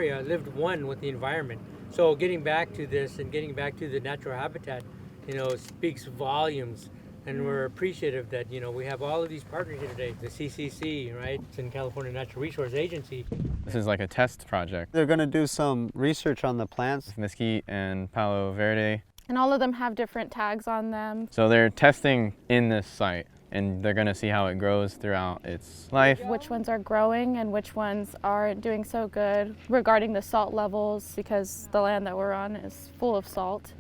area lived one with the environment. So getting back to this and getting back to the natural habitat, speaks volumes. And we're appreciative that, we have all of these partners here today. The CCC, right? It's in California Natural Resource Agency. This is like a test project. They're going to do some research on the plants. Mesquite and Palo Verde. And all of them have different tags on them. So they're testing in this site, and they're going to see how it grows throughout its life. Which ones are growing and which ones aren't doing so good regarding the salt levels, because the land that we're on is full of salt.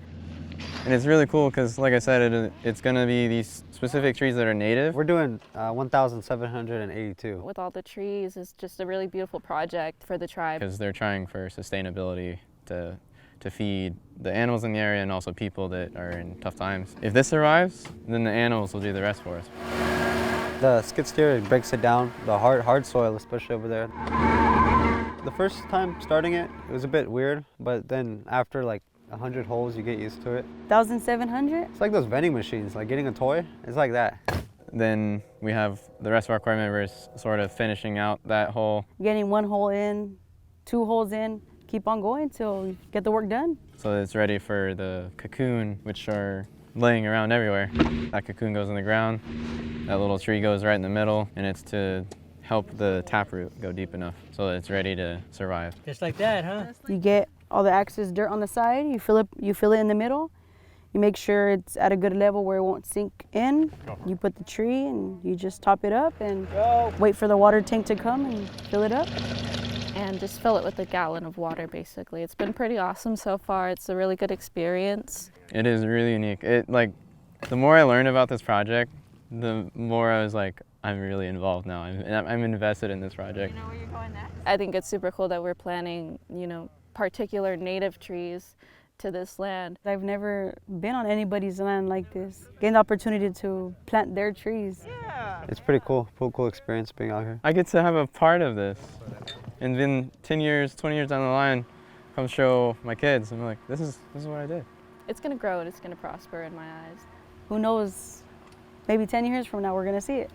And it's really cool because, like I said, it's going to be these specific trees that are native. We're doing 1,782. With all the trees, it's just a really beautiful project for the tribe. Because they're trying for sustainability to feed the animals in the area and also people that are in tough times. If this survives, then the animals will do the rest for us. The skid steer, it breaks it down, the hard soil, especially over there. The first time starting it was a bit weird, but then after like 100 holes, you get used to it. 1,700? It's like those vending machines, like getting a toy. It's like that. Then we have the rest of our core members sort of finishing out that hole. Getting 1 hole in, 2 holes in, keep on going till you get the work done. So it's ready for the cocoon, which are laying around everywhere. That cocoon goes in the ground, that little tree goes right in the middle, and it's to help the taproot go deep enough so that it's ready to survive. Just like that, huh? You get all the excess dirt on the side, you fill it in the middle, you make sure it's at a good level where it won't sink in. You put the tree and you just top it up and wait for the water tank to come and fill it up. And just fill it with a gallon of water, basically. It's been pretty awesome so far. It's a really good experience. It is really unique. The more I learned about this project, the more I was like, I'm really involved now. I'm invested in this project. You know where you're going next? I think it's super cool that we're planting, particular native trees to this land. I've never been on anybody's land like this. Getting the opportunity to plant their trees. Yeah. It's pretty cool, cool experience being out here. I get to have a part of this. And then 10 years, 20 years down the line, come show my kids. I'm like, this is what I did. It's gonna grow and it's gonna prosper in my eyes. Who knows, maybe 10 years from now we're gonna see it.